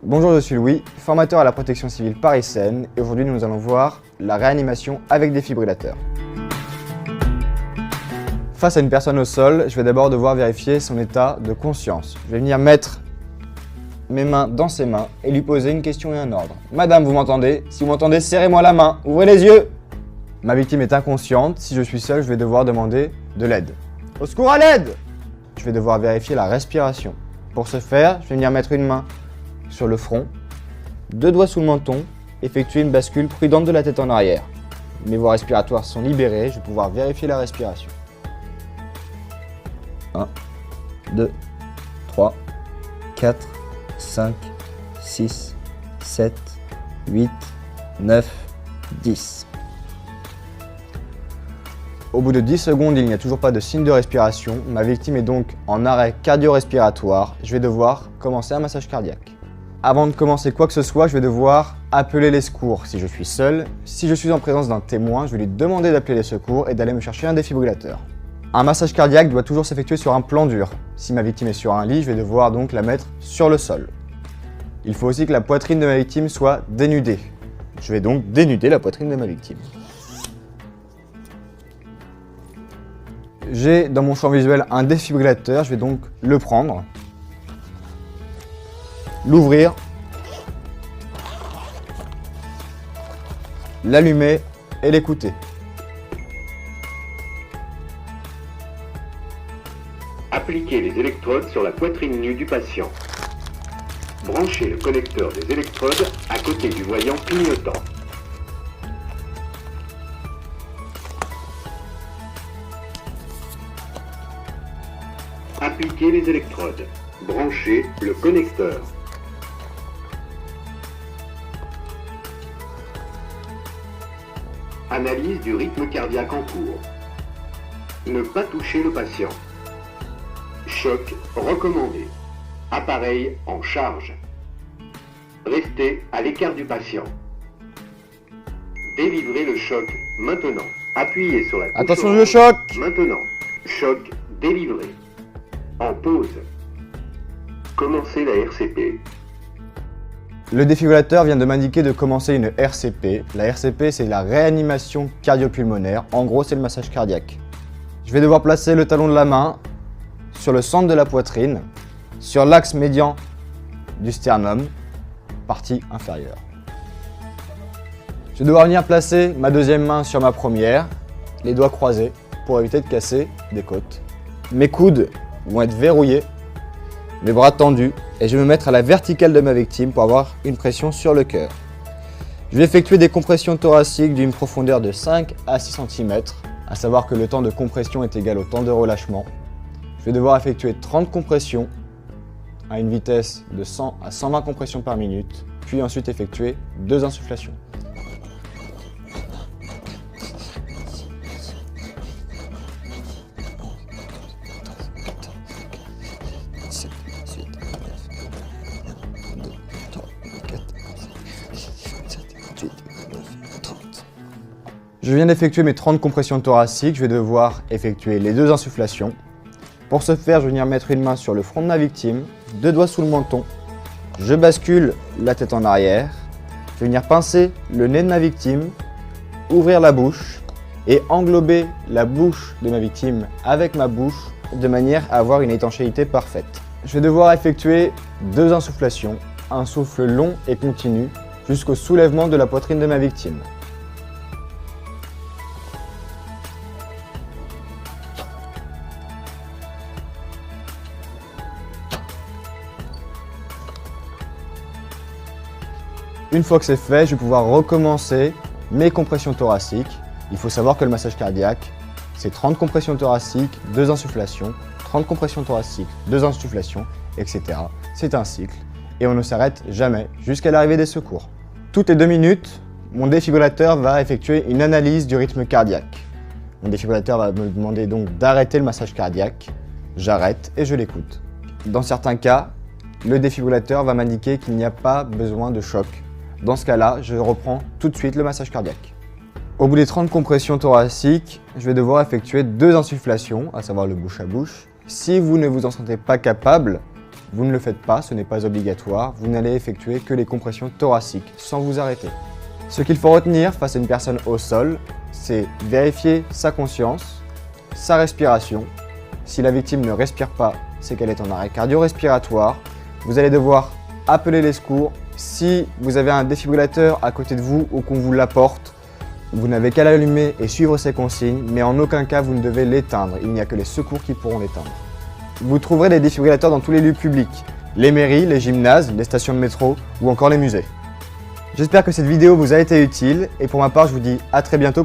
Bonjour, je suis Louis, formateur à la protection civile Paris-Seine et aujourd'hui nous allons voir la réanimation avec défibrillateur. Face à une personne au sol, je vais d'abord devoir vérifier son état de conscience. Je vais venir mettre mes mains dans ses mains et lui poser une question et un ordre. Madame, vous m'entendez? Si vous m'entendez, serrez-moi la main, ouvrez les yeux! Ma victime est inconsciente, si je suis seul, je vais devoir demander de l'aide. Au secours, à l'aide! Je vais devoir vérifier la respiration. Pour ce faire, je vais venir mettre une main sur le front, deux doigts sous le menton, effectuer une bascule prudente de la tête en arrière. Mes voies respiratoires sont libérées, je vais pouvoir vérifier la respiration. 1, 2, 3, 4, 5, 6, 7, 8, 9, 10. Au bout de 10 secondes, il n'y a toujours pas de signe de respiration. Ma victime est donc en arrêt cardio-respiratoire. Je vais devoir commencer un massage cardiaque. Avant de commencer quoi que ce soit, je vais devoir appeler les secours si je suis seul. Si je suis en présence d'un témoin, je vais lui demander d'appeler les secours et d'aller me chercher un défibrillateur. Un massage cardiaque doit toujours s'effectuer sur un plan dur. Si ma victime est sur un lit, je vais devoir donc la mettre sur le sol. Il faut aussi que la poitrine de ma victime soit dénudée. Je vais donc dénuder la poitrine de ma victime. J'ai dans mon champ visuel un défibrillateur, je vais donc le prendre, l'ouvrir, l'allumer et l'écouter. Appliquez les électrodes sur la poitrine nue du patient. Branchez le connecteur des électrodes à côté du voyant clignotant. Appliquez les électrodes. Branchez le connecteur. Analyse du rythme cardiaque en cours. Ne pas toucher le patient. Choc recommandé. Appareil en charge. Restez à l'écart du patient. Délivrez le choc maintenant. Appuyez sur la touche Attention, orange. le choc! Maintenant. Choc délivré. En pause. Commencez la RCP. Le défibrillateur vient de m'indiquer de commencer une RCP. La RCP, c'est la réanimation cardio-pulmonaire. En gros, c'est le massage cardiaque. Je vais devoir placer le talon de la main sur le centre de la poitrine, sur l'axe médian du sternum, partie inférieure. Je vais devoir venir placer ma deuxième main sur ma première, les doigts croisés pour éviter de casser des côtes. Mes coudes vont être verrouillés, mes bras tendus et je vais me mettre à la verticale de ma victime pour avoir une pression sur le cœur. Je vais effectuer des compressions thoraciques d'une profondeur de 5 à 6 cm, à savoir que le temps de compression est égal au temps de relâchement. Je vais devoir effectuer 30 compressions à une vitesse de 100 à 120 compressions par minute, puis ensuite effectuer 2 insufflations. Je viens d'effectuer mes 30 compressions thoraciques, je vais devoir effectuer les 2 insufflations. Pour ce faire, je vais venir mettre une main sur le front de ma victime, 2 doigts sous le menton. Je bascule la tête en arrière. Je vais venir pincer le nez de ma victime, ouvrir la bouche et englober la bouche de ma victime avec ma bouche de manière à avoir une étanchéité parfaite. Je vais devoir effectuer 2 insufflations, un souffle long et continu jusqu'au soulèvement de la poitrine de ma victime. Une fois que c'est fait, je vais pouvoir recommencer mes compressions thoraciques. Il faut savoir que le massage cardiaque, c'est 30 compressions thoraciques, 2 insufflations, 30 compressions thoraciques, 2 insufflations, etc. C'est un cycle et on ne s'arrête jamais jusqu'à l'arrivée des secours. Toutes les 2 minutes, mon défibrillateur va effectuer une analyse du rythme cardiaque. Mon défibrillateur va me demander donc d'arrêter le massage cardiaque. J'arrête et je l'écoute. Dans certains cas, le défibrillateur va m'indiquer qu'il n'y a pas besoin de choc. Dans ce cas-là, je reprends tout de suite le massage cardiaque. Au bout des 30 compressions thoraciques, je vais devoir effectuer 2 insufflations, à savoir le bouche à bouche. Si vous ne vous en sentez pas capable, Vous ne le faites pas, ce n'est pas obligatoire, vous n'allez effectuer que les compressions thoraciques sans vous arrêter. Ce qu'il faut retenir face à une personne au sol, c'est vérifier sa conscience, sa respiration. Si la victime ne respire pas, c'est qu'elle est en arrêt cardio-respiratoire. Vous allez devoir appeler les secours. Si vous avez un défibrillateur à côté de vous ou qu'on vous l'apporte, vous n'avez qu'à l'allumer et suivre ces consignes, mais en aucun cas vous ne devez l'éteindre. Il n'y a que les secours qui pourront l'éteindre. Vous trouverez des défibrillateurs dans tous les lieux publics, les mairies, les gymnases, les stations de métro ou encore les musées. J'espère que cette vidéo vous a été utile et pour ma part je vous dis à très bientôt.